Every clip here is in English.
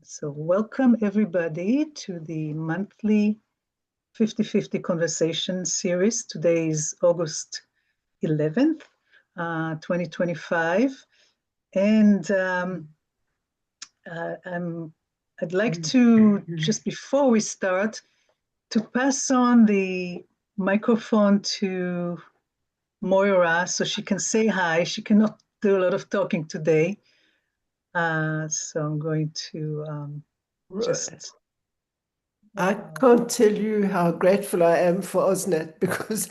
So welcome everybody to the monthly 50/50 conversation series. Today is August 11th, 2025. And I'd like to, just before we start, to pass on the microphone to Moira so she can say hi. She cannot do a lot of talking today. So I'm going to just... I can't tell you how grateful I am for AusNet because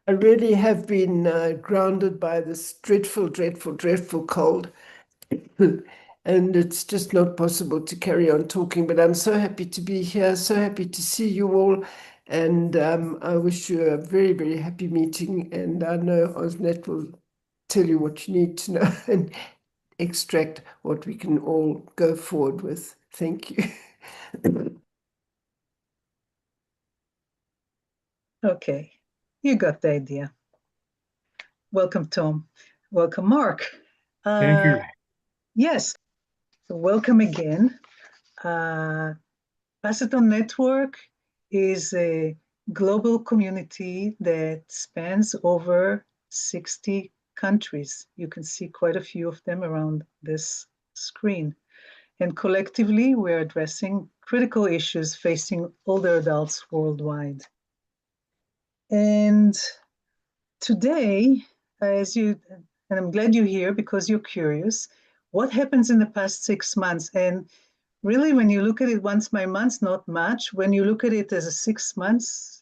I really have been grounded by this dreadful, dreadful, dreadful cold. And it's just not possible to carry on talking. But I'm so happy to be here, so happy to see you all. And I wish you a very, very happy meeting. And I know AusNet will tell you what you need to know and extract what we can all go forward with. Thank you. Okay, you got the idea. Welcome, Tom. Welcome, Mark. Thank you. Yes, so welcome again. Pass It On Network is a global community that spans over 60 countries. You can see quite a few of them around this screen. And collectively, we're addressing critical issues facing older adults worldwide. And today, and I'm glad you're here because you're curious, what happens in the past 6 months? And really, when you look at it once by month, not much. When you look at it as a 6 months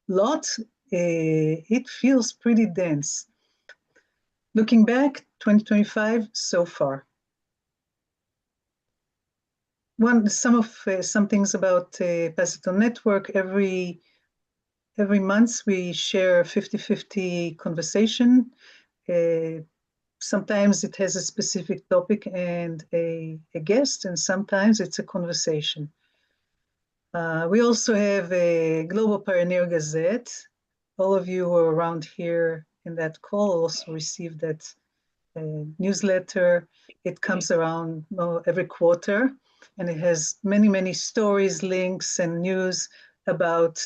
lot, it feels pretty dense. Looking back, 2025 so far. Some things about Pass It On Network. Every month we share 50/50 conversation. Sometimes it has a specific topic and a guest, and sometimes it's a conversation. We also have a Global Pioneer Gazette. All of you who are around here in that call also received that newsletter. It comes around every quarter, and it has many, many stories, links, and news about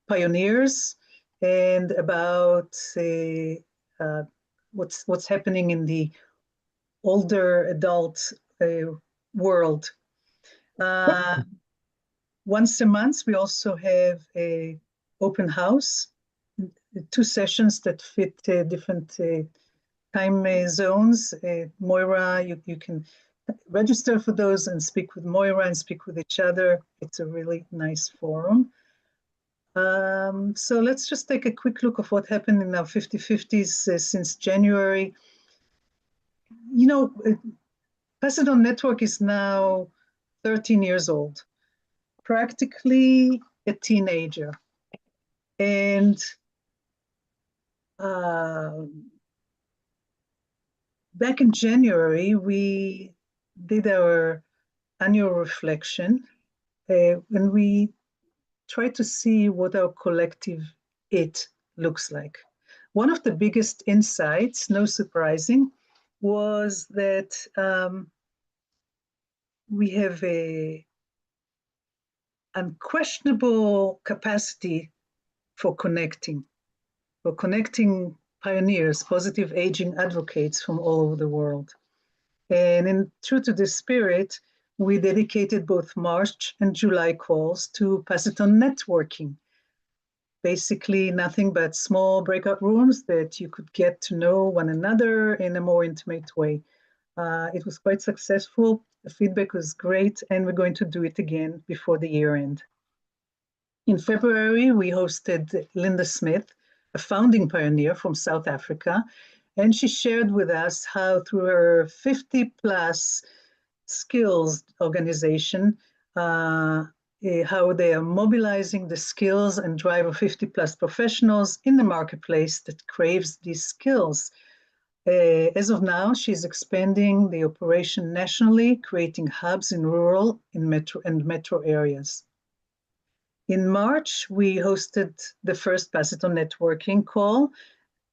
pioneers and about what's happening in the older adult world. Once a month, we also have a open house, 2 sessions that fit different time zones. Moira, you can register for those and speak with Moira and speak with each other. It's a really nice forum. So let's just take a quick look of what happened in our 50/50s since January. You know, Pass It On Network is now 13 years old, practically a teenager. And back in January, we did our annual reflection, and we tried to see what our collective it looks like. One of the biggest insights, no surprising, was that we have a unquestionable capacity for connecting pioneers, positive aging advocates from all over the world. And true to this spirit, we dedicated both March and July calls to Pass It On networking. Basically, nothing but small breakout rooms that you could get to know one another in a more intimate way. It was quite successful. The feedback was great, and we're going to do it again before the year end. In February, we hosted Linda Smith, a founding pioneer from South Africa, and she shared with us how through her 50+ skills organization, how they are mobilizing the skills and drive of 50+ professionals in the marketplace that craves these skills. As of now, she's expanding the operation nationally, creating hubs in rural and metro areas. In March, we hosted the first Pass It On networking call,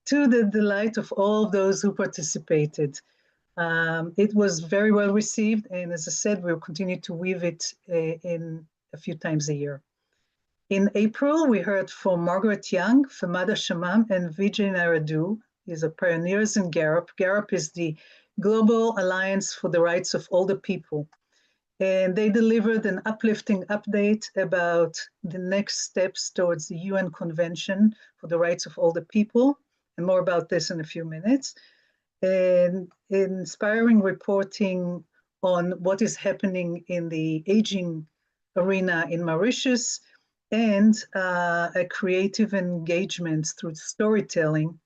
to the delight of all of those who participated. It was very well received, and as I said, we'll continue to weave it in a few times a year. In April, we heard from Margaret Young, Famada Shamam, and Vijay Naradu. These are pioneers in GARP. GARP is the Global Alliance for the Rights of Older People. And they delivered an uplifting update about the next steps towards the UN Convention for the Rights of Older People, and more about this in a few minutes. And inspiring reporting on what is happening in the aging arena in Mauritius, and a creative engagement through storytelling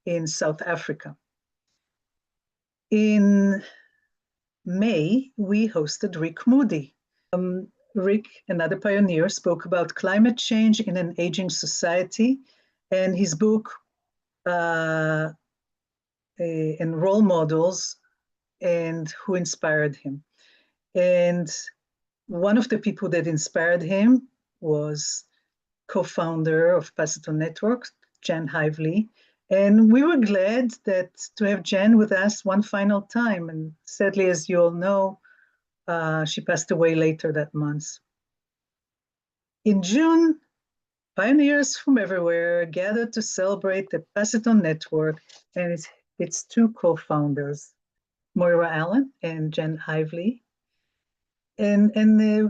in South Africa. In May, we hosted Rick Moody. Rick, another pioneer, spoke about climate change in an aging society, and his book and role models and who inspired him. And one of the people that inspired him was co-founder of Paciton Network, Jan Hively. And we were glad that to have Jan with us one final time. And sadly, as you all know, she passed away later that month. In June, pioneers from everywhere gathered to celebrate the Paciton Network and its two co-founders, Moira Allen and Jan Hively. And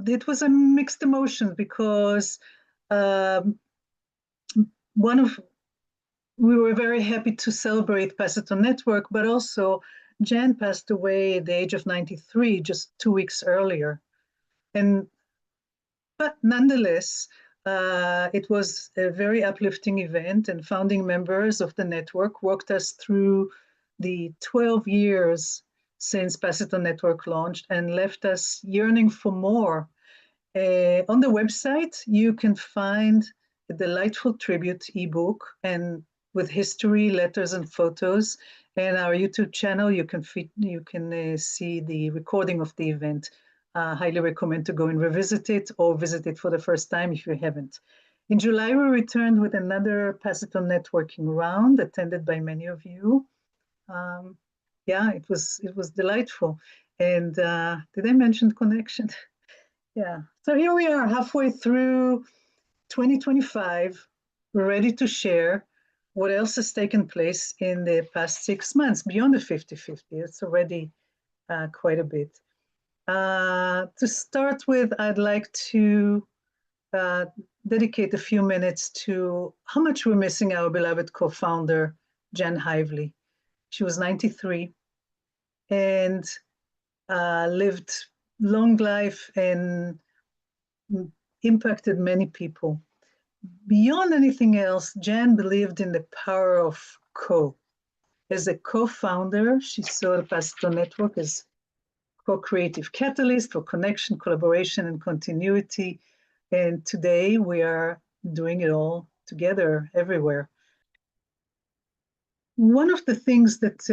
it was a mixed emotion because we were very happy to celebrate Paciton Network, but also Jan passed away at the age of 93, just 2 weeks earlier. But nonetheless, it was a very uplifting event, and founding members of the network walked us through the 12 years since Paciton Network launched and left us yearning for more. On the website, you can find a delightful tribute ebook and with history, letters, and photos. And our YouTube channel, you can see the recording of the event. Highly recommend to go and revisit it or visit it for the first time if you haven't. In July, we returned with another Paciton networking round attended by many of you. Yeah, it was delightful. And did I mention connection? Yeah. So here we are, halfway through 2025. We're ready to share what else has taken place in the past 6 months beyond the 50-50. It's already quite a bit. To start with, I'd like to dedicate a few minutes to how much we're missing our beloved co-founder, Jan Hively. She was 93 and lived long life and impacted many people. Beyond anything else, Jan believed in the power of co. As a co-founder, she saw the Paciton Network as co-creative catalyst for connection, collaboration, and continuity. And today we are doing it all together everywhere. One of the things that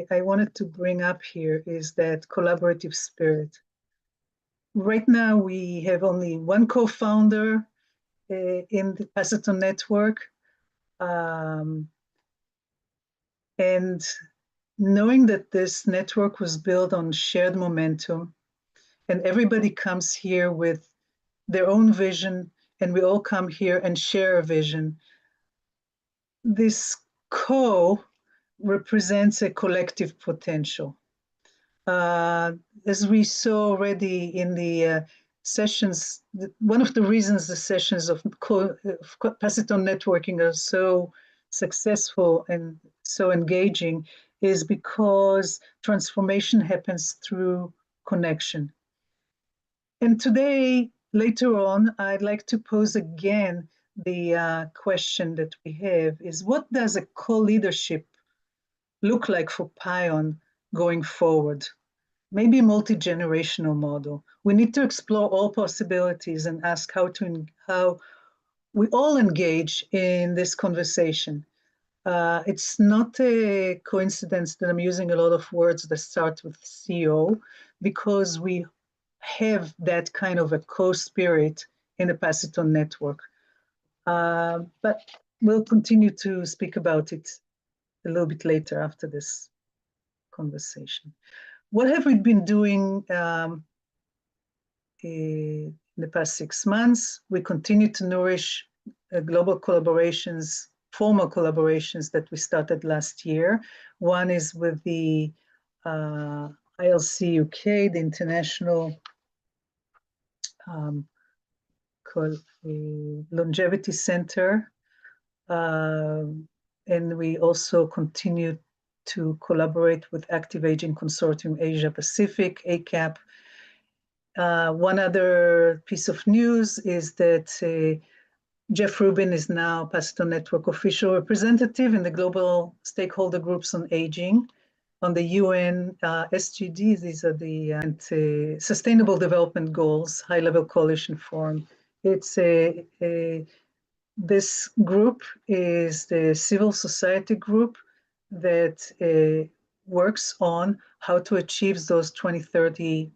I wanted to bring up here is that collaborative spirit. Right now, we have only one co-founder in the Paciton Network. And knowing that this network was built on shared momentum, and everybody comes here with their own vision, and we all come here and share a vision, this co represents a collective potential. As we saw already in the sessions, one of the reasons the sessions of Paciton networking are so successful and so engaging is because transformation happens through connection. And today, later on, I'd like to pose again the question that we have is, what does a co-leadership look like for PION going forward? Maybe a multi-generational model. We need to explore all possibilities and ask how we all engage in this conversation. It's not a coincidence that I'm using a lot of words that start with CO, because we have that kind of a co-spirit in the Paciton network. But we'll continue to speak about it a little bit later after this conversation. What have we been doing in the past 6 months? We continue to nourish global collaborations, formal collaborations that we started last year. One is with the ILC UK, the International Longevity Center. And we also continue to collaborate with Active Aging Consortium Asia Pacific, ACAP. One other piece of news is that Jeff Rubin is now Paciton Network official representative in the global stakeholder groups on aging, on the UN SDGs. These are the Sustainable Development Goals, High-Level Coalition Forum. It's this group is the civil society group that works on how to achieve those 2030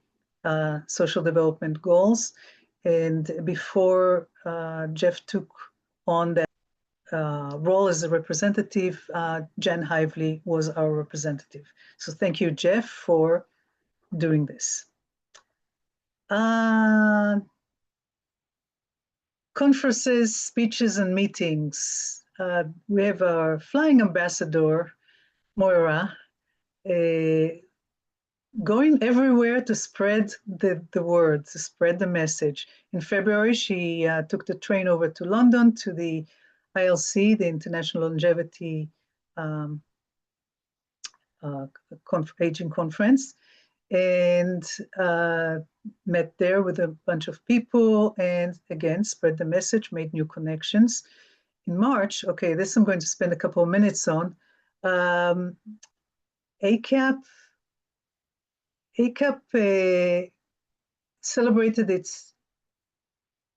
social development goals. And before Jeff took on that role as a representative, Jan Hively was our representative. So thank you, Jeff, for doing this. Conferences, speeches, and meetings. We have our flying ambassador, Moira, going everywhere to spread the word, to spread the message. In February, she took the train over to London to the ILC, the International Longevity Aging Conference, and met there with a bunch of people and again spread the message, made new connections. In March, okay, this I'm going to spend a couple of minutes on. ACAP celebrated its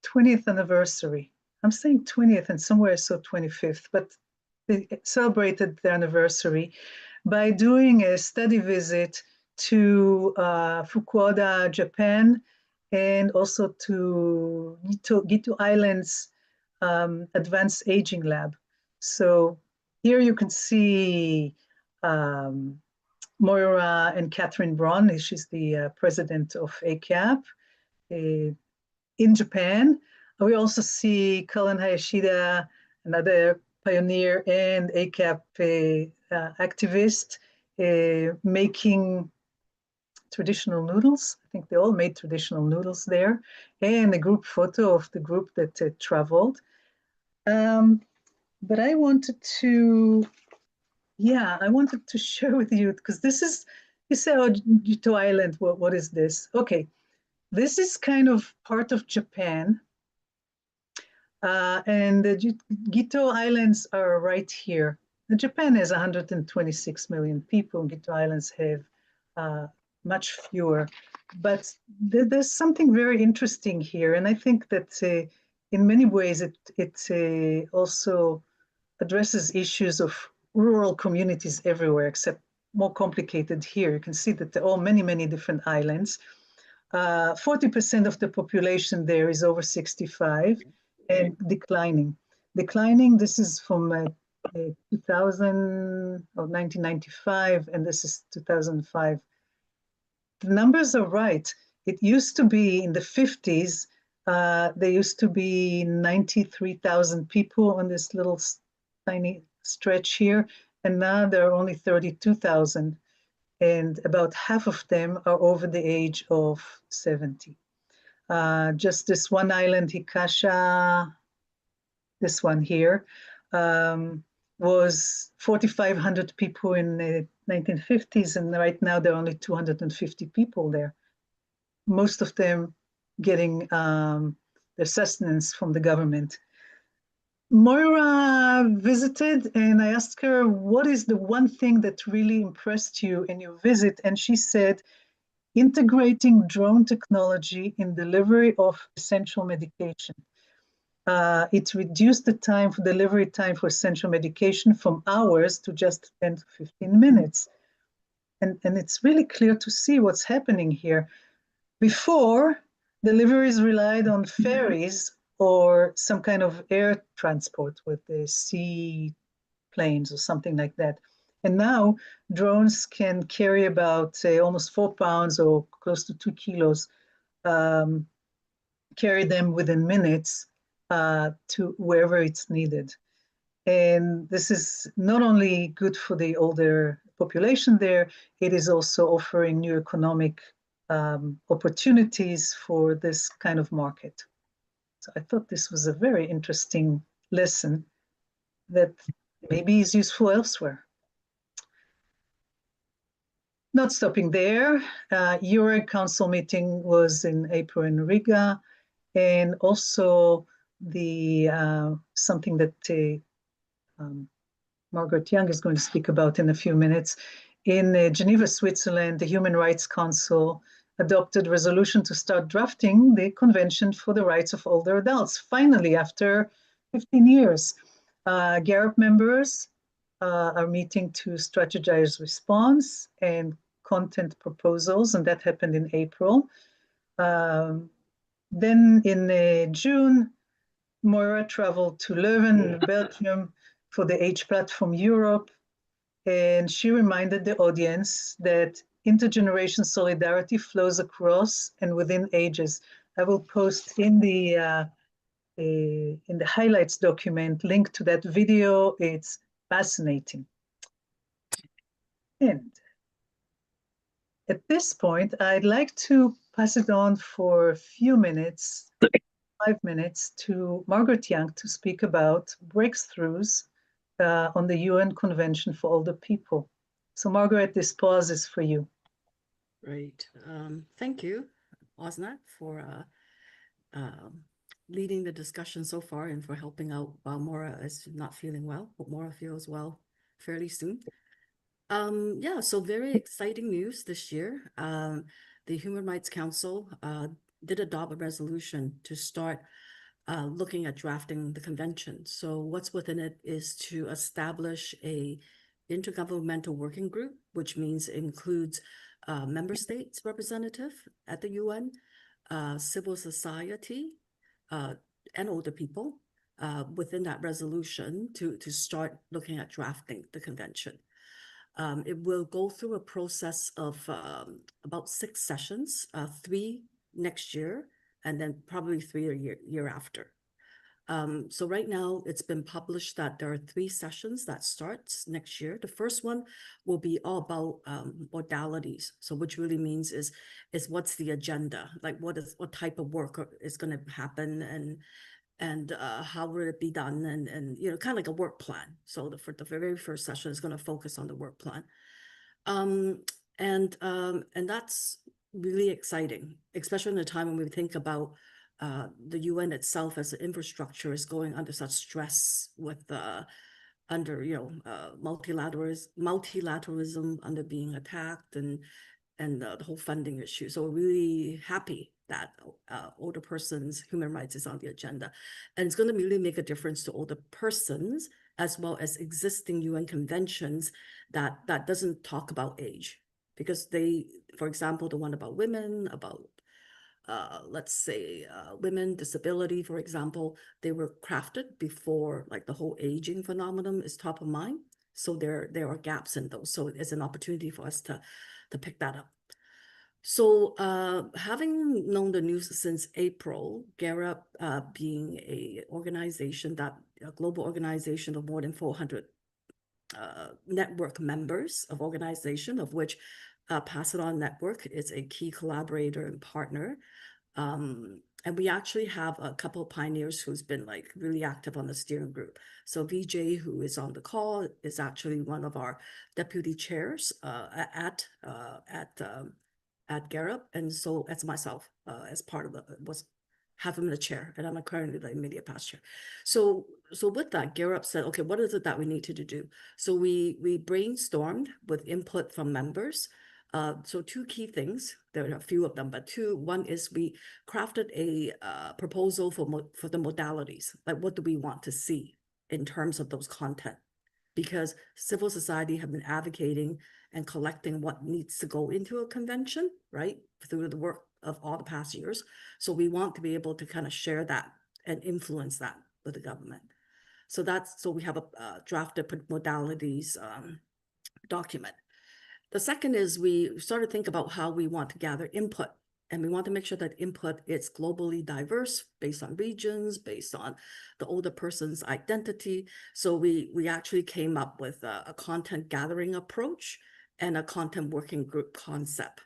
20th anniversary. I'm saying 20th and somewhere I saw 25th, but they celebrated the anniversary by doing a study visit to Fukuoka, Japan, and also to Gito Island's Advanced Aging Lab. So here you can see Moira and Catherine Braun. She's the president of ACAP in Japan. We also see Cullen Hayashida, another pioneer and ACAP activist, making traditional noodles. I think they all made traditional noodles there, and a group photo of the group that traveled. But I wanted to share with you, because this is, you say, oh, Gito Island, what is this? Okay, this is kind of part of Japan. And the Gito Islands are right here. Japan has 126 million people. Gito Islands have much fewer. But there's something very interesting here. And I think that in many ways, it also addresses issues of rural communities everywhere, except more complicated here. You can see that there are all many different islands. 40% of the population there is over 65 and declining. This is from 2000 or 1995, and this is 2005. The numbers are right. It used to be in the 50s, there used to be 93,000 people on this little tiny stretch here, and now there are only 32,000, and about half of them are over the age of 70. Just this one island, Hikasha, this one here, was 4,500 people in the 1950s, and right now there are only 250 people there. Most of them getting their sustenance from the government. Moira visited, and I asked her, what is the one thing that really impressed you in your visit? And she said, integrating drone technology in delivery of essential medication. It reduced the time for delivery time for essential medication from hours to just 10 to 15 minutes. And it's really clear to see what's happening here. Before, deliveries relied on ferries or some kind of air transport with the sea planes or something like that. And now drones can carry about, say, almost 4 pounds or close to 2 kilos, carry them within minutes to wherever it's needed. And this is not only good for the older population there, it is also offering new economic opportunities for this kind of market. So I thought this was a very interesting lesson that maybe is useful elsewhere. Not stopping there, EUREG Council meeting was in April in Riga, and also the something that Margaret Young is going to speak about in a few minutes. In Geneva, Switzerland, the Human Rights Council adopted resolution to start drafting the Convention for the Rights of Older Adults, finally, after 15 years. GARAP members are meeting to strategize response and content proposals, and that happened in April. Then in June, Moira traveled to Leuven, Belgium, for the Age Platform Europe, and she reminded the audience that intergeneration solidarity flows across and within ages. I will post in the highlights document link to that video. It's fascinating. And at this point, I'd like to pass it on for a few minutes, 5 minutes, to Margaret Young to speak about breakthroughs on the UN Convention for Older People. So Margaret, this pause is for you. Great. Thank you, Osnat, for leading the discussion so far and for helping out while Maura is not feeling well. Hope Maura feels well fairly soon. Yeah, so very exciting news this year. The Human Rights Council did adopt a resolution to start looking at drafting the convention. So what's within it is to establish a intergovernmental working group, which means it includes member states representative at the UN, civil society, and older people within that resolution to start looking at drafting the convention. It will go through a process of about 6 sessions, 3 next year, and then probably 3 a year after. So right now it's been published that there are 3 sessions that starts next year. The first one will be all about modalities. So which really means is what's the agenda? Like what type of work is going to happen and how will it be done? And you know, kind of like a work plan. So for the very first session is going to focus on the work plan. And that's really exciting, especially in a time when we think about the UN itself as an infrastructure is going under such stress with under multilateralism under being attacked and the whole funding issue. So we're really happy that older persons' human rights is on the agenda, and it's going to really make a difference to older persons as well as existing UN conventions that doesn't talk about age, because they, for example, the one about women, about let's say women, disability, for example, they were crafted before like the whole aging phenomenon is top of mind. So there are gaps in those. So it's an opportunity for us to pick that up. So having known the news since April, GARAP being a global organization of more than 400 network members of organization, of which Pass It On Network is a key collaborator and partner. And we actually have a couple of pioneers who's been like really active on the steering group. So VJ, who is on the call, is actually one of our deputy chairs at GARAP, and so as myself as part of have him in the chair, and I'm currently the immediate past chair. So with that, GARAP said, okay, what is it that we need to do? So we brainstormed with input from members. So 2 key things, there are a few of them, but 2, one is we crafted a proposal for the modalities, like what do we want to see in terms of those content? Because civil society have been advocating and collecting what needs to go into a convention, right, through the work of all the past years. So we want to be able to kind of share that and influence that with the government. So we have a drafted modalities document. The second is we started to think about how we want to gather input. And we want to make sure that input is globally diverse based on regions, based on the older person's identity. So we actually came up with a content gathering approach and a content working group concept.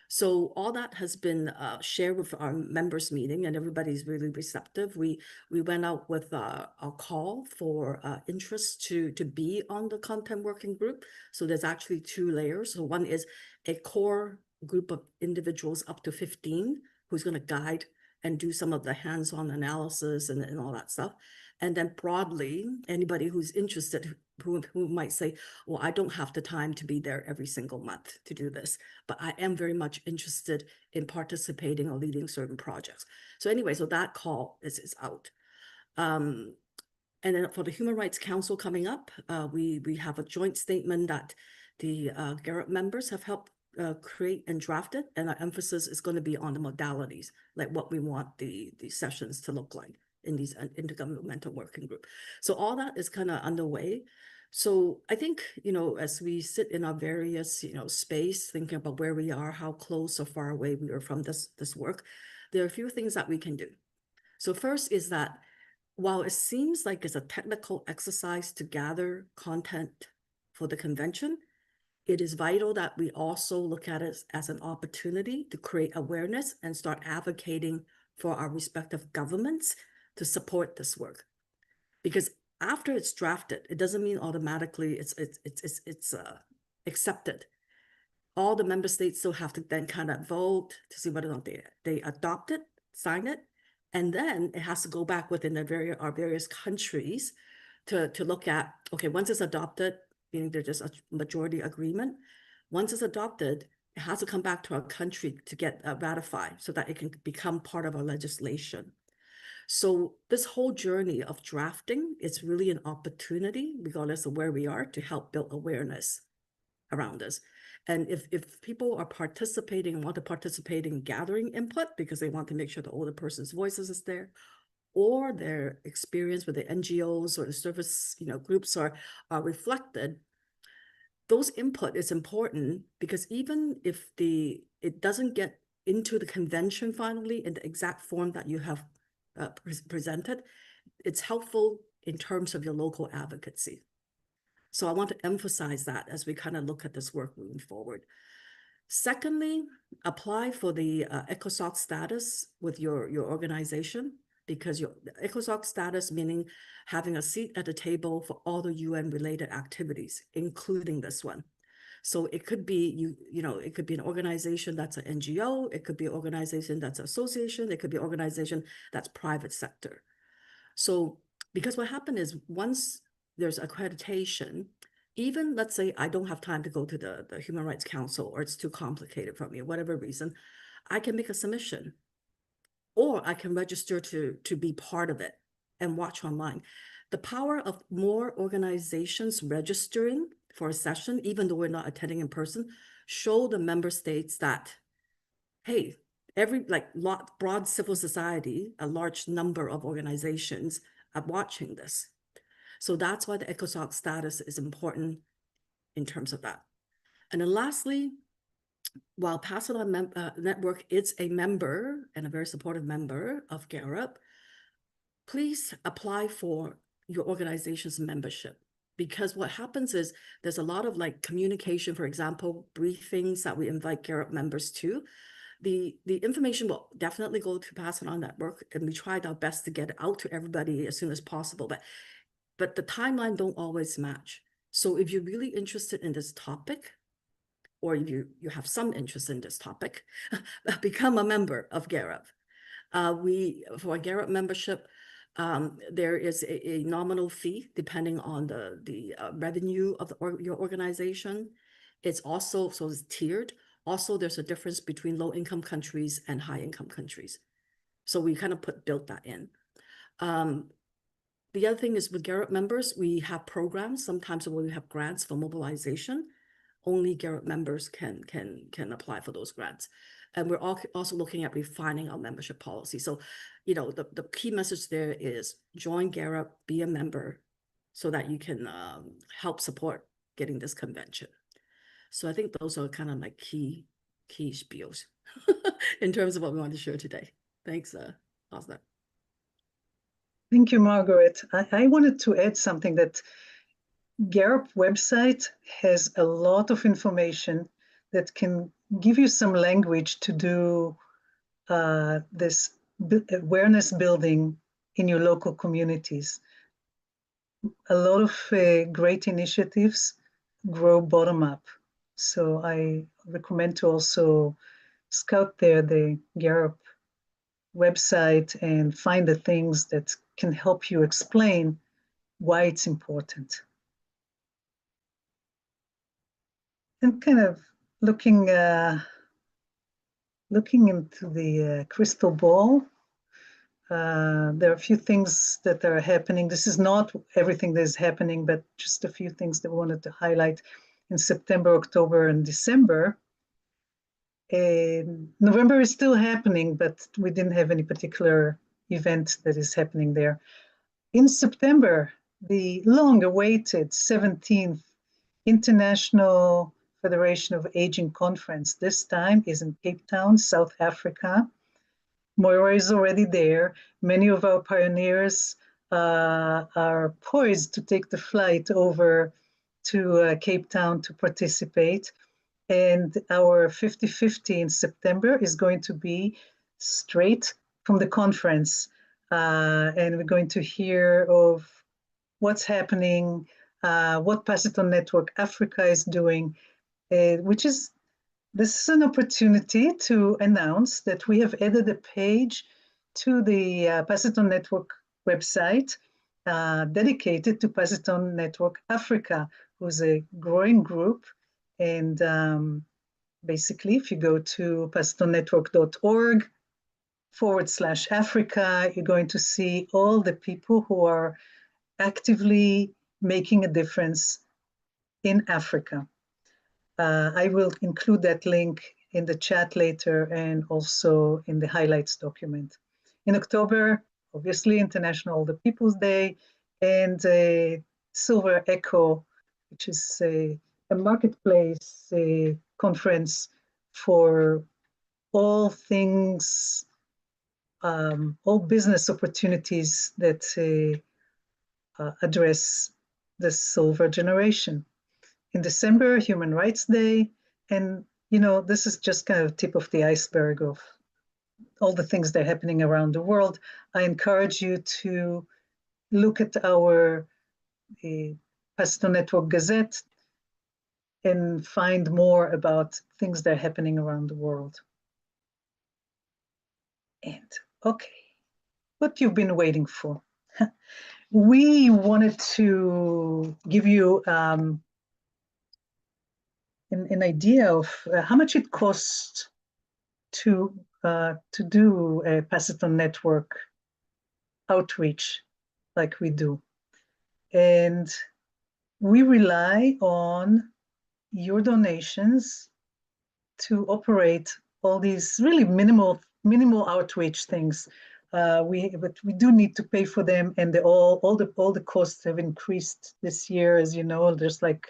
So all that has been shared with our members meeting, and everybody's really receptive. We went out with a call for interest to be on the content working group. So there's actually 2 layers. So one is a core group of individuals up to 15 who's going to guide and do some of the hands-on analysis and all that stuff. And then broadly, anybody who's interested, who might say, well, I don't have the time to be there every single month to do this, but I am very much interested in participating or leading certain projects. So anyway, so that call is out. And then for the Human Rights Council coming up, we have a joint statement that the GARUP members have helped create and draft it, and our emphasis is going to be on the modalities, like what we want the sessions to look like in these intergovernmental working group. So all that is kind of underway. So I think, as we sit in our various, space, thinking about where we are, how close or far away we are from this work, there are a few things that we can do. So first is that while it seems like it's a technical exercise to gather content for the convention, it is vital that we also look at it as an opportunity to create awareness and start advocating for our respective governments to support this work. Because after it's drafted, it doesn't mean automatically it's accepted. All the member states still have to then kind of vote to see whether or not they adopt it, sign it, and then it has to go back within our various countries to look at, okay, once it's adopted, meaning there's just a majority agreement. Once it's adopted, it has to come back to our country to get ratified so that it can become part of our legislation. So this whole journey of drafting is really an opportunity, regardless of where we are, to help build awareness around this. And if people are participating and want to participate in gathering input because they want to make sure the older person's voices is there, or their experience with the NGOs or the service groups are reflected, those input is important, because even if it doesn't get into the convention finally in the exact form that you have presented, it's helpful in terms of your local advocacy. So I want to emphasize that as we kind of look at this work moving forward. Secondly, apply for the ECOSOC status with your organization, because your ECOSOC status meaning having a seat at the table for all the UN related activities, including this one. So it could be, it could be an organization that's an NGO, it could be an organization that's an association, it could be an organization that's private sector. So because what happened is once there's accreditation, even let's say I don't have time to go to the Human Rights Council, or it's too complicated for me, whatever reason, I can make a submission, or I can register to be part of it and watch online. The power of more organizations registering for a session, even though we're not attending in person, show the member states that, hey, broad civil society, a large number of organizations are watching this. So that's why the ECOSOC status is important in terms of that. And then lastly, while Pass It On Network is a member and a very supportive member of GARUP, please apply for your organization's membership. Because what happens is there's a lot of communication, for example, briefings that we invite GARUP members to. The information will definitely go to Pass It On Network, and we tried our best to get it out to everybody as soon as possible. But the timeline don't always match. So if you're really interested in this topic, or if you have some interest in this topic, become a member of GARUP. For a GARUP membership, there is a nominal fee depending on the revenue of your organization. It's also, so it's tiered. Also, there's a difference between low-income countries and high-income countries. So we kind of built that in. The other thing is with GARUP members, we have programs. Sometimes when we have grants for mobilization, only GARUP members can apply for those grants. And we're also looking at refining our membership policy. So, you know, the key message there is join GARUP, be a member, so that you can help support getting this convention. So I think those are kind of my key spiels in terms of what we want to share today. Thanks, Osna. Thank you, Margaret. I wanted to add something that GARUP website has a lot of information that can give you some language to do this awareness building in your local communities. A lot of great initiatives grow bottom up. So I recommend to also scout there the GARUP website and find the things that can help you explain why it's important. And kind of looking into the crystal ball, there are a few things that are happening. This is not everything that is happening, but just a few things that we wanted to highlight in September, October, and December. November is still happening, but we didn't have any particular event that is happening there. In September, the long-awaited 17th International Federation of Aging Conference, this time is in Cape Town, South Africa. Moira is already there. Many of our pioneers are poised to take the flight over to Cape Town to participate. And our 50/50 in September is going to be straight from the conference. And we're going to hear of what's happening, what Passiton Network Africa is doing, which is, this is an opportunity to announce that we have added a page to the Passiton Network website dedicated to Passiton Network Africa, who's a growing group. And basically, if you go to passitonnetwork.org/Africa, you're going to see all the people who are actively making a difference in Africa. I will include that link in the chat later and also in the highlights document. In October, obviously, International Older People's Day, and Silver Echo, which is a marketplace conference for all things, all business opportunities that address the silver generation. In December, Human Rights Day, and you know, this is just kind of tip of the iceberg of all the things that are happening around the world. I encourage you to look at our Passiton Network Gazette and find more about things that are happening around the world. And okay, what you've been waiting for. We wanted to give you an idea of how much it costs to do a Passiton Network outreach like we do. And we rely on your donations to operate all these really minimal outreach things. But we do need to pay for them, and all the costs have increased this year, as you know. There's like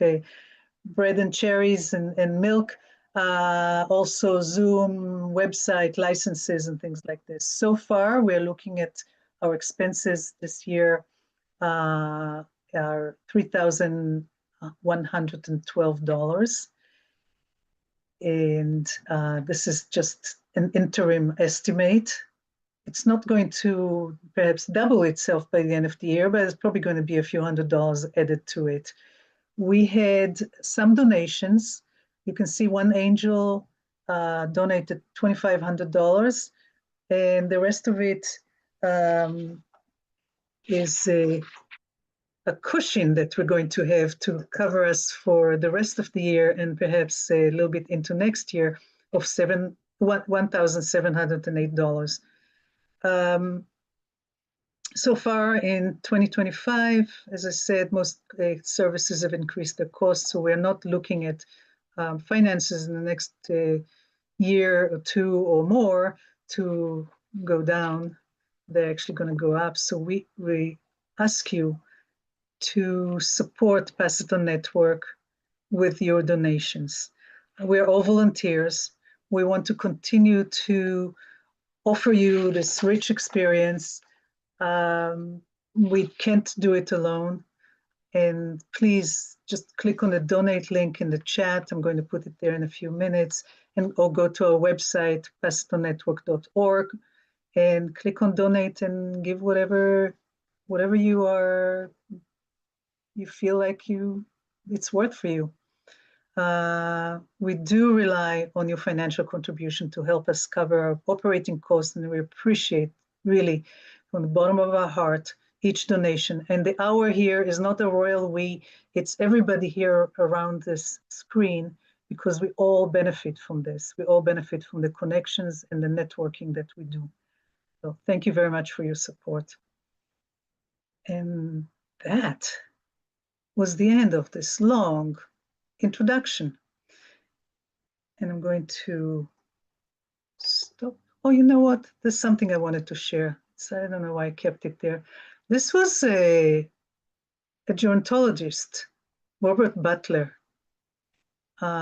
bread and cherries and milk, also Zoom, website licenses and things like this. So far, we're looking at our expenses this year are $3,112. And this is just an interim estimate. It's not going to perhaps double itself by the end of the year, but it's probably going to be a few $100s added to it. We had some donations. You can see one angel donated $2,500, and the rest of it is a cushion that we're going to have to cover us for the rest of the year and perhaps a little bit into next year of $1,708. So far in 2025, as I said, most services have increased their costs, so we're not looking at finances in the next year or two or more to go down. They're actually going to go up. So we ask you to support Passiton Network with your donations. We're all volunteers. We want to continue to offer you this rich experience. We can't do it alone. And please just click on the donate link in the chat. I'm going to put it there in a few minutes. Or go to our website, passitonnetwork.org, and click on donate and give whatever you feel like it's worth for you. We do rely on your financial contribution to help us cover our operating costs, and we appreciate really from the bottom of our heart each donation. And the hour here is not a royal we, it's everybody here around this screen, because we all benefit from this. We all benefit from the connections and the networking that we do. So thank you very much for your support. And that was the end of this long introduction. And I'm going to stop. Oh, you know what? There's something I wanted to share. So I don't know why I kept it there. This was a gerontologist, Robert Butler.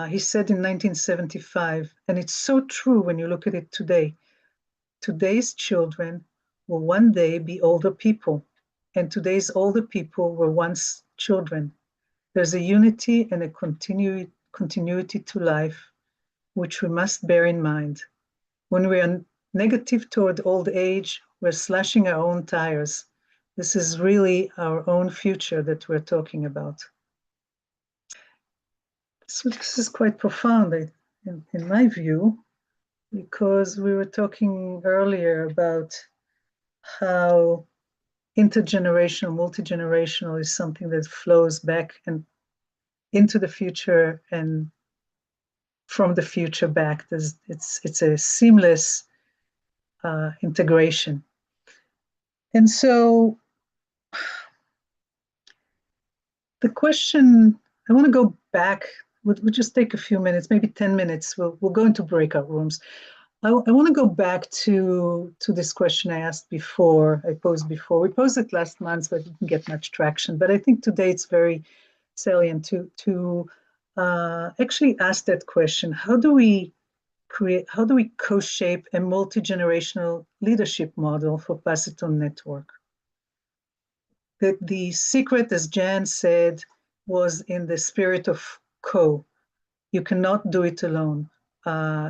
He said in 1975, and it's so true when you look at it today, today's children will one day be older people, and today's older people were once children. There's a unity and a continuity to life, which we must bear in mind. When we are negative toward old age, we're slashing our own tires. This is really our own future that we're talking about. So this is quite profound in my view, because we were talking earlier about how intergenerational, multi-generational is something that flows back and into the future and from the future back. It's a seamless integration. And so the question, I want to go back, we'll just take a few minutes, maybe 10 minutes, we'll go into breakout rooms. I want to go back to this question I posed before. We posed it last month, but it didn't get much traction. But I think today it's very salient to actually ask that question. How do we co-shape a multi-generational leadership model for Passiton Network? The secret, as Jan said, was in the spirit of co. You cannot do it alone.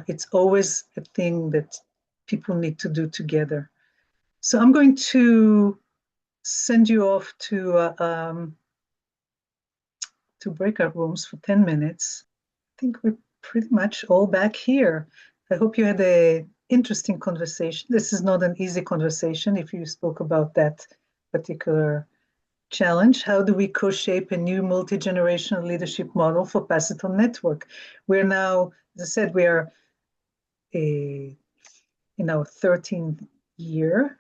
It's always a thing that people need to do together. So I'm going to send you off to breakout rooms for 10 minutes. I think we're pretty much all back here. I hope you had an interesting conversation. This is not an easy conversation if you spoke about that particular challenge. How do we co-shape a new multi-generational leadership model for Passiton Network? We're now, as I said, we are in our 13th year.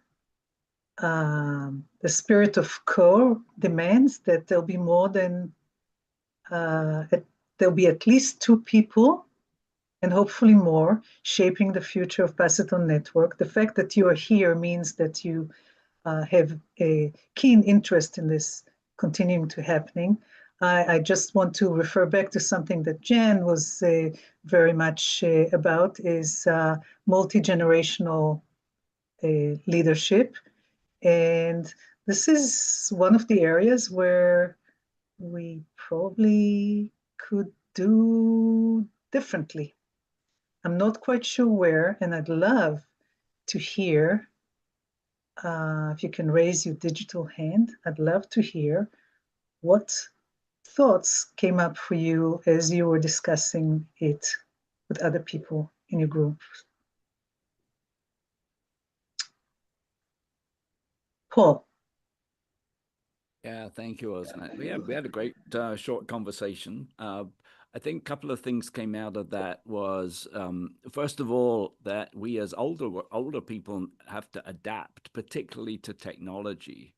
The spirit of co demands that there'll be more than, there'll be at least 2 people, and hopefully more, shaping the future of Passiton Network. The fact that you are here means that you have a keen interest in this continuing to happening. I just want to refer back to something that Jan was very much about, is multi-generational leadership. And this is one of the areas where we probably could do differently. I'm not quite sure where, and I'd love to hear, if you can raise your digital hand, I'd love to hear what thoughts came up for you as you were discussing it with other people in your group. Paul. Yeah, thank you, Osna. We had a great short conversation. I think a couple of things came out of that was, first of all, that we as older people have to adapt, particularly to technology.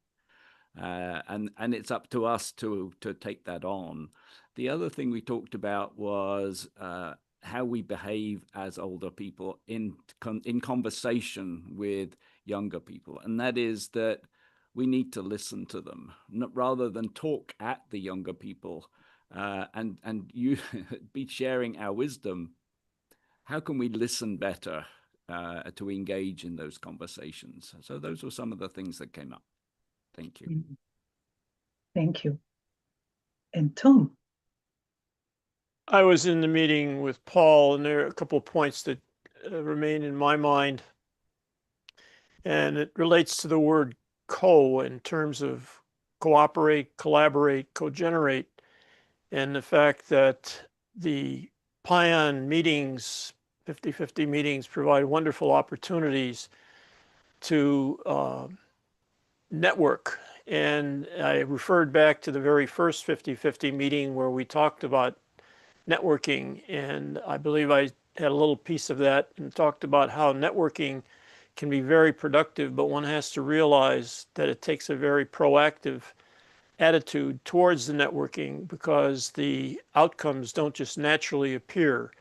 And it's up to us to take that on. The other thing we talked about was how we behave as older people in conversation with younger people. And that is that we need to listen to them rather than talk at the younger people and you be sharing our wisdom. How can we listen better to engage in those conversations? So those were some of the things that came up. Thank you. Thank you. And Tom? I was in the meeting with Paul, and there are a couple of points that remain in my mind. And it relates to the word co in terms of cooperate, collaborate, co-generate, and the fact that the PION meetings, 50-50 meetings, provide wonderful opportunities to network. And I referred back to the very first 50-50 meeting where we talked about networking, and I believe I had a little piece of that and talked about how networking can be very productive, but one has to realize that it takes a very proactive attitude towards the networking because the outcomes don't just naturally appear.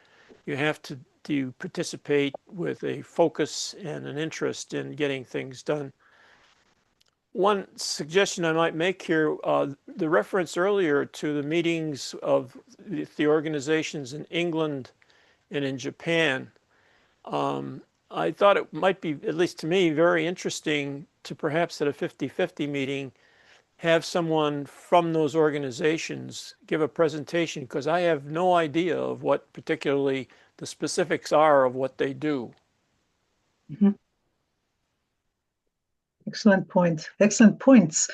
You have to participate with a focus and an interest in getting things done. One suggestion I might make here, the reference earlier to the meetings of the organizations in England and in Japan, I thought it might be, at least to me, very interesting to perhaps at a 50-50 meeting have someone from those organizations give a presentation, because I have no idea of what particularly the specifics are of what they do. Mm-hmm. Excellent point. Excellent points,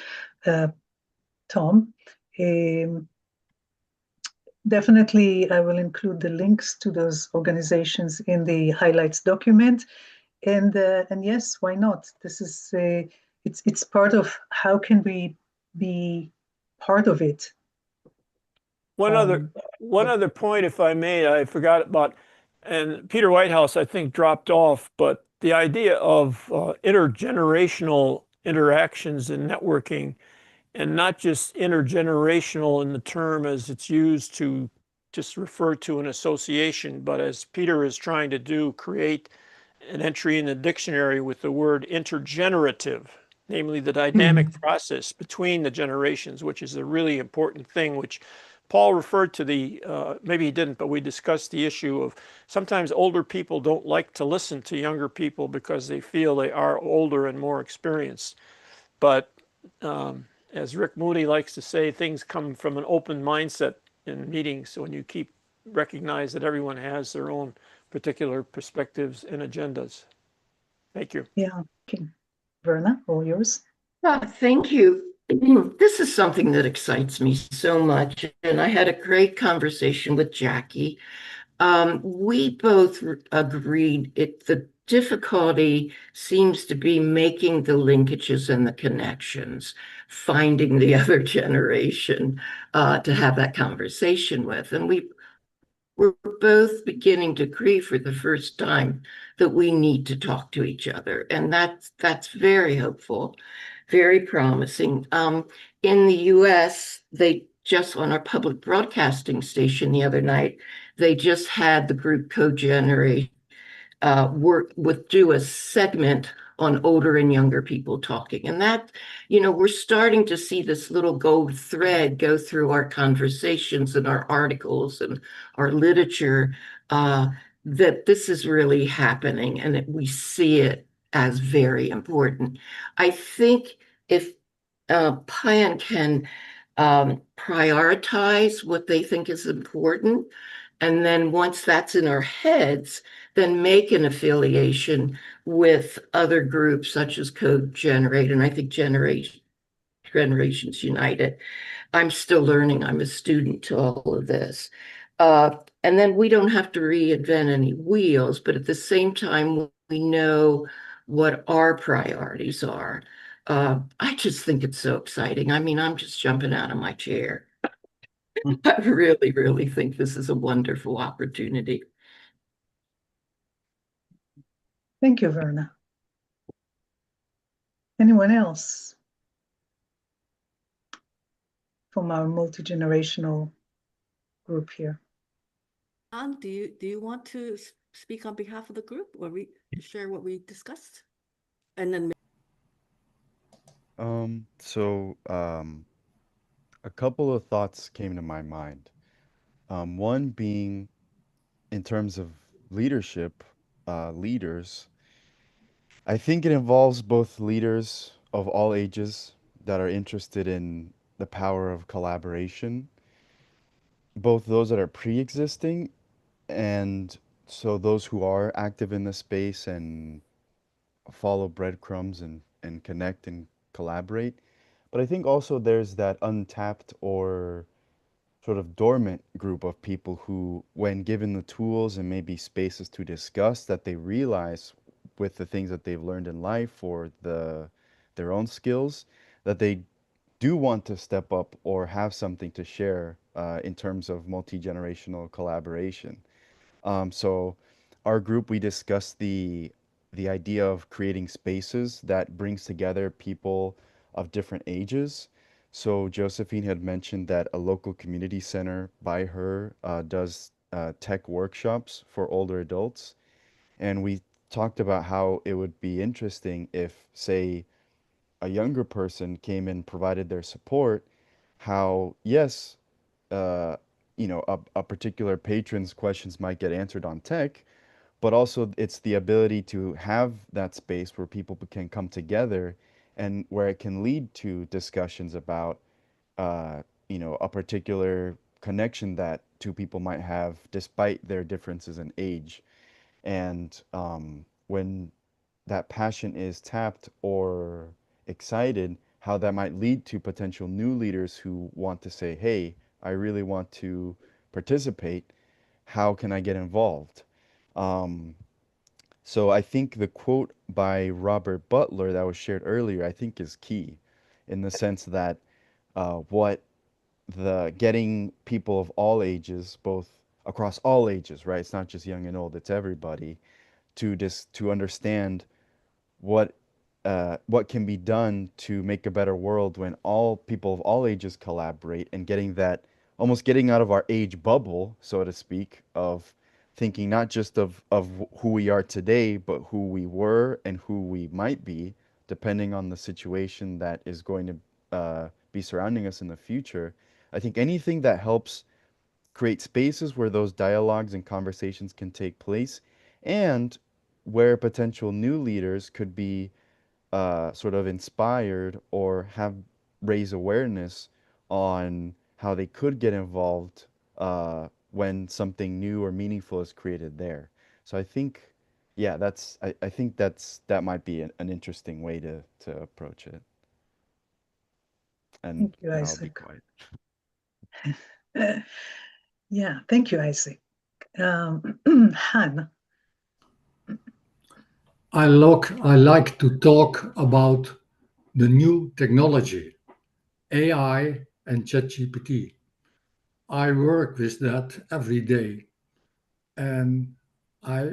Tom. Definitely, I will include the links to those organizations in the highlights document. And yes, why not? This is it's part of how can we be part of it. One other point, if I may, I forgot about, and Peter Whitehouse I think dropped off, but the idea of intergenerational interactions and networking, and not just intergenerational in the term as it's used to just refer to an association, but as Peter is trying to do, create an entry in the dictionary with the word intergenerative, namely the dynamic process between the generations, which is a really important thing, which Paul referred to maybe he didn't, but we discussed the issue of sometimes older people don't like to listen to younger people because they feel they are older and more experienced. But as Rick Moody likes to say, things come from an open mindset in meetings. So when you recognize that everyone has their own particular perspectives and agendas. Thank you. Yeah. Okay. Verna, all yours. Thank you. This is something that excites me so much. And I had a great conversation with Jackie. We both agreed the difficulty seems to be making the linkages and the connections, finding the other generation to have that conversation with. And we're both beginning to agree for the first time that we need to talk to each other. And that's very hopeful, very promising. In the US, they just on our public broadcasting station the other night, they just had the group Co-Generate do a segment on older and younger people talking. And that, we're starting to see this little gold thread go through our conversations and our articles and our literature, that this is really happening and that we see it as very important. I think if PION can prioritize what they think is important, and then once that's in our heads, then make an affiliation with other groups such as Co-Generate, and I think Generations United. I'm still learning. I'm a student to all of this. And then we don't have to reinvent any wheels, but at the same time, we know what our priorities are. I just think it's so exciting. I mean, I'm just jumping out of my chair. I really, really think this is a wonderful opportunity. Thank you, Verna. Anyone else from our multi-generational group here? Anne, do you want to speak on behalf of the group or share what we discussed? And then A couple of thoughts came to my mind. One being in terms of leadership, leaders, I think it involves both leaders of all ages that are interested in the power of collaboration, both those that are pre-existing and so those who are active in the space and follow breadcrumbs and connect and collaborate. But I think also there's that untapped or sort of dormant group of people who, when given the tools and maybe spaces to discuss, that they realize with the things that they've learned in life or their own skills, that they do want to step up or have something to share in terms of multi-generational collaboration. So our group, we discussed the idea of creating spaces that brings together people of different ages. So Josephine had mentioned that a local community center by her does tech workshops for older adults. And we talked about how it would be interesting if, say, a younger person came and provided their support, how, yes, uh, a particular patron's questions might get answered on tech, but also it's the ability to have that space where people can come together and where it can lead to discussions about, a particular connection that two people might have despite their differences in age. And when that passion is tapped or excited, how that might lead to potential new leaders who want to say, hey, I really want to participate. How can I get involved? Um, so I think the quote by Robert Butler that was shared earlier, I think is key in the sense that what the getting people of all ages, both across all ages, right? It's not just young and old, it's everybody, to understand what what can be done to make a better world when all people of all ages collaborate and getting that almost getting out of our age bubble, so to speak, of thinking not just of who we are today, but who we were and who we might be, depending on the situation that is going to be surrounding us in the future. I think anything that helps create spaces where those dialogues and conversations can take place and where potential new leaders could be sort of inspired or have raise awareness on how they could get involved when something new or meaningful is created there. So I think, yeah, I think that might be an interesting way to approach it. And Thank you, now I'll be Isaac. quiet. Yeah, thank you, Isaac. Han. I like to talk about the new technology, AI and ChatGPT. I work with that every day, and I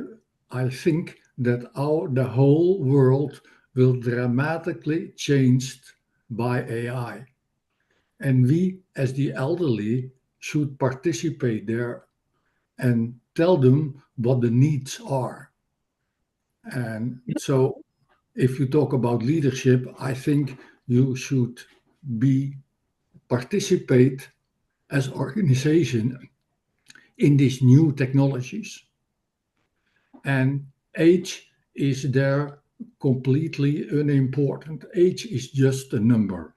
I think that the whole world will dramatically changed by AI, and we as the elderly should participate there and tell them what the needs are. And so if you talk about leadership, I think you should be participate as organization in these new technologies. And age is there completely unimportant. Age is just a number.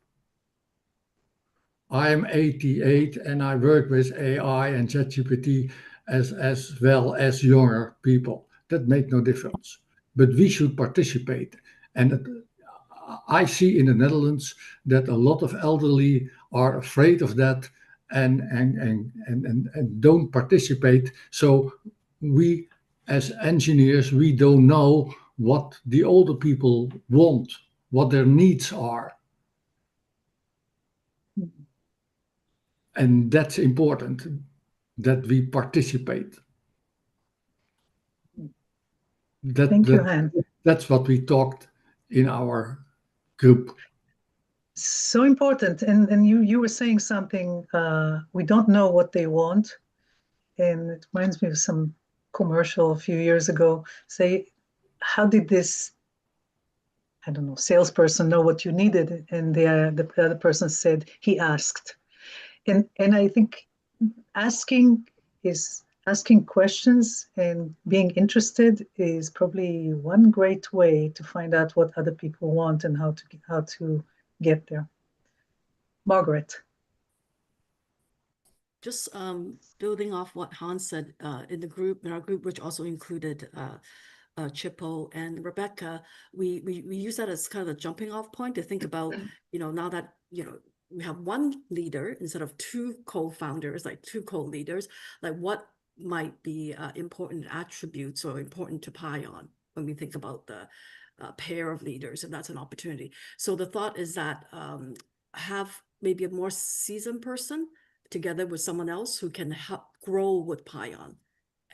I am 88 and I work with AI and ChatGPT as well as younger people. That make no difference. But we should participate. And I see in the Netherlands that a lot of elderly are afraid of that and don't participate. So we as engineers, we don't know what the older people want, what their needs are. And that's important that we participate. Thank you, Han. That's what we talked in our group. So important. And you were saying something, we don't know what they want. and it reminds me of some commercial a few years ago, say, how did this, I don't know, salesperson know what you needed? And the other person said, he asked. And I think asking questions and being interested is probably one great way to find out what other people want and how to get there. Margaret. Just building off what Hans said in our group, which also included Chippo and Rebecca, we use that as kind of a jumping off point to think about, now that, we have one leader instead of two co-founders, like two co-leaders, like what might be important attributes or important to PION when we think about the pair of leaders, and that's an opportunity. So the thought is that have maybe a more seasoned person together with someone else who can help grow with PION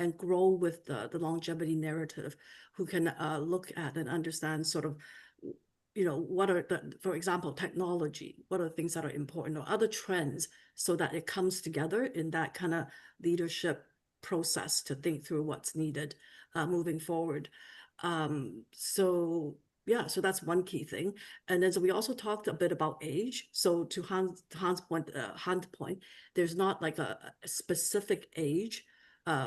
and grow with the longevity narrative, who can look at and understand sort of, what are for example, technology, what are the things that are important, or other trends, so that it comes together in that kind of leadership process to think through what's needed moving forward. So that's one key thing. And then so we also talked a bit about age. So to Hans' point, there's not like a specific age,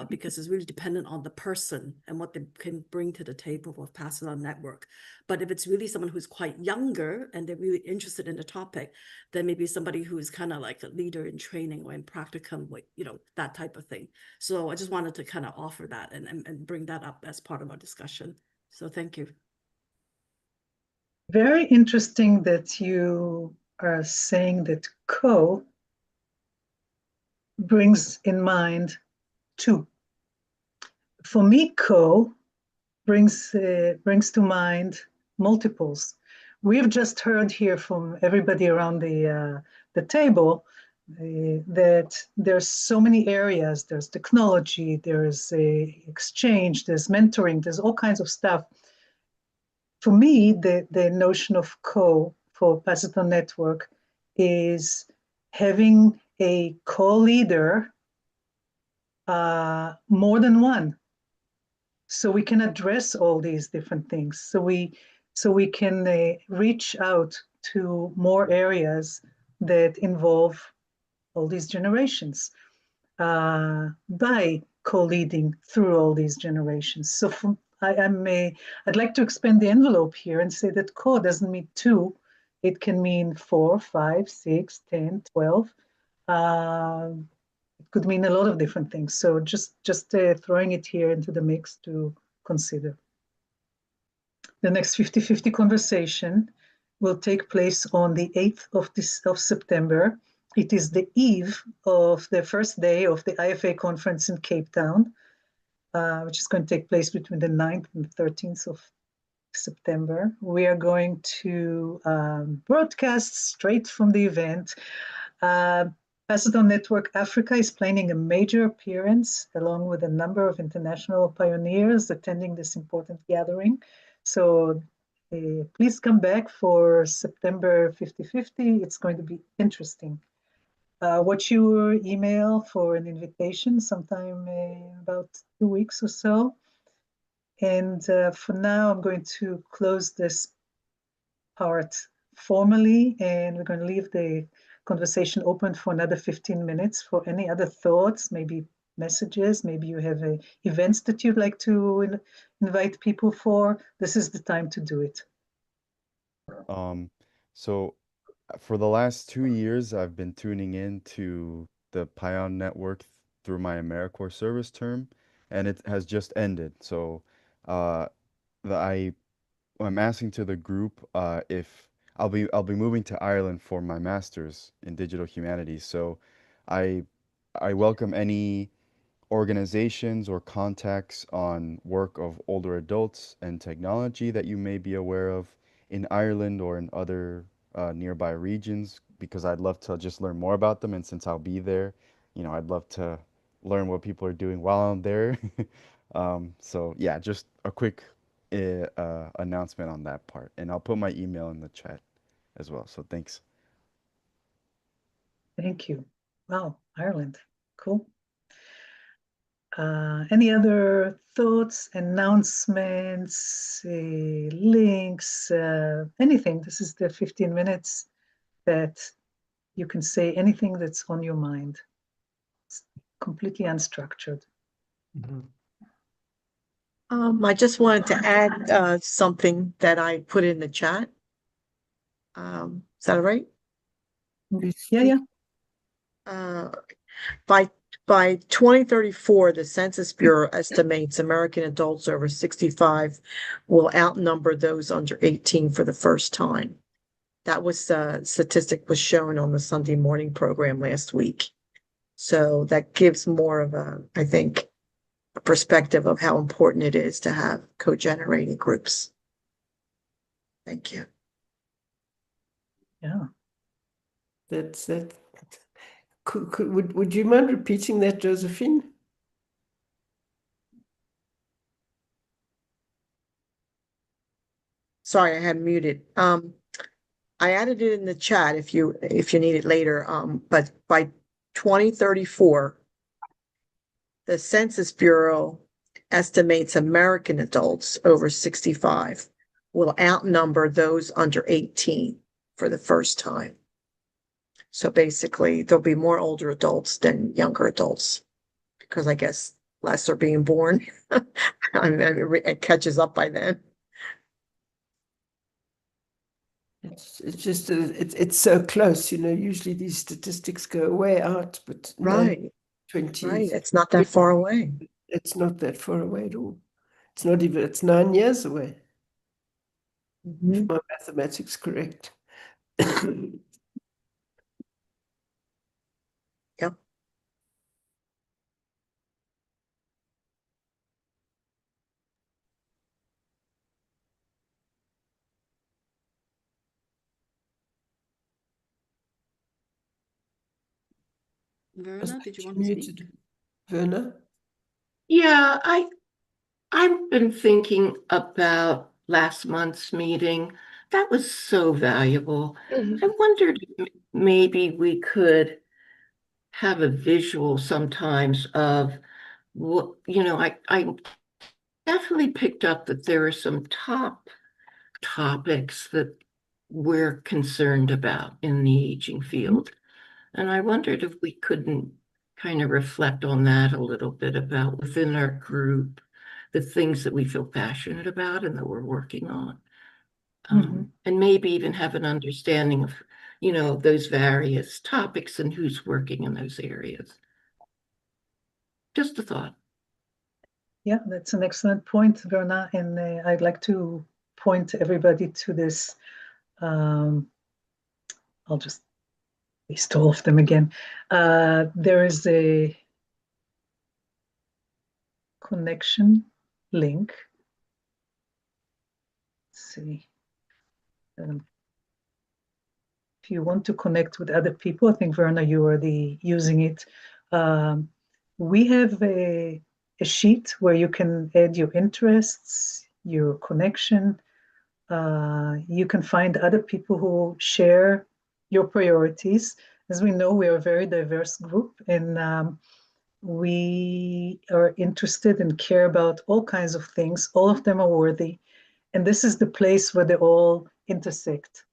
because it's really dependent on the person and what they can bring to the table with Pasadena Network. But if it's really someone who's quite younger and they're really interested in the topic, then maybe somebody who's kind of like a leader in training or in practicum, that type of thing. So I just wanted to kind of offer that and bring that up as part of our discussion. So thank you. Very interesting that you are saying that co brings in mind two. For me, co brings to mind multiples. We've just heard here from everybody around the table that there's so many areas. There's technology, there's exchange, there's mentoring, there's all kinds of stuff. For me, the notion of co for Pasadena Network is having a co-leader, more than one, so we can address all these different things. So we can reach out to more areas that involve all these generations by co-leading through all these generations. So I'd like to expand the envelope here and say that co doesn't mean two. It can mean 4, 5, 6, 10, 12. It could mean a lot of different things. So just throwing it here into the mix to consider. The next 50-50 conversation will take place on the 8th of September. It is the eve of the first day of the IFA conference in Cape Town, which is going to take place between the 9th and the 13th of September. We are going to broadcast straight from the event. Pasadena Network Africa is planning a major appearance along with a number of international pioneers attending this important gathering. So please come back for September 50-50. It's going to be interesting. Watch your email for an invitation sometime about 2 weeks or so. And for now, I'm going to close this part formally, and we're going to leave the conversation open for another 15 minutes for any other thoughts, maybe messages, maybe you have events that you'd like to invite people for. This is the time to do it. So for the last 2 years, I've been tuning in to the PION network through my AmeriCorps service term, and it has just ended. So I'm asking to the group if I'll be moving to Ireland for my master's in digital humanities. So I welcome any organizations or contacts on work of older adults and technology that you may be aware of in Ireland or in other nearby regions, because I'd love to just learn more about them. And since I'll be there, I'd love to learn what people are doing while I'm there. So yeah, just a quick announcement on that part. And I'll put my email in the chat as well. So thanks. Thank you. Wow, Ireland. Cool. Any other thoughts, announcements, links, anything? This is the 15 minutes that you can say anything that's on your mind. It's completely unstructured. I just wanted to add something that I put in the chat. Is that all right? Yeah. By 2034, the Census Bureau estimates American adults over 65 will outnumber those under 18 for the first time. That was statistic was shown on the Sunday morning program last week. So that gives more of a, I think, a perspective of how important it is to have co-generating groups. Thank you. Yeah. That's that. Would you mind repeating that, Josephine? Sorry, I had muted. I added it in the chat if you need it later. But by 2034, the Census Bureau estimates American adults over 65 will outnumber those under 18 for the first time. So basically, there'll be more older adults than younger adults because I guess less are being born. I mean, it catches up by then. It's just it's so close, you know. Usually these statistics go way out, but Right. No, 20. Right. It's not that far away. It's not that far away at all. It's not even. It's 9 years away. If my mathematics correct. Yep. Verna, did you want to speak? Muted. Verna? Yeah, I've been thinking about last month's meeting. That was so valuable. I wondered if maybe we could have a visual sometimes of what, you know, I definitely picked up that there are some top topics that we're concerned about in the aging field. And I wondered if we couldn't kind of reflect on that a little bit about within our group, the things that we feel passionate about and that we're working on. And maybe even have an understanding of, you know, those various topics and who's working in those areas. Just a thought. Yeah, that's an excellent point, Verna. And I'd like to point everybody to this. I'll just list all of them again. There is a connection link. Let's see. If you want to connect with other people, I think, Verna, you are using it. We have a sheet where you can add your interests, your connection. You can find other people who share your priorities. As we know, we are a very diverse group, and we are interested and care about all kinds of things. All of them are worthy. And this is the place where they all intersect.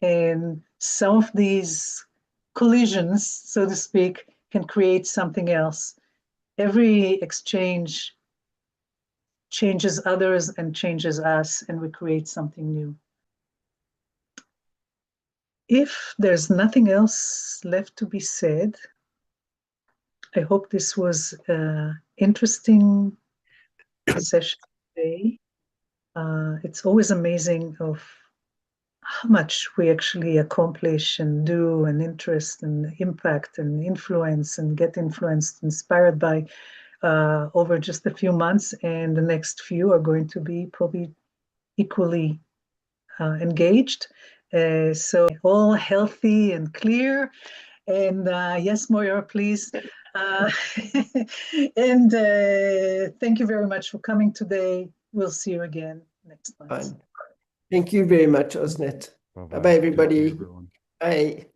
And some of these collisions, so to speak, can create something else. Every exchange changes others and changes us, and we create something new. If there's nothing else left to be said, I hope this was an interesting session today. It's always amazing of how much we actually accomplish and do and interest and impact and influence and get influenced, inspired by over just a few months, and the next few are going to be probably equally engaged. So all healthy and clear. And yes, Moira, please. And thank you very much for coming today. We'll see you again next month. Fine. Thank you very much, Osnet. Bye-bye, everybody. Bye.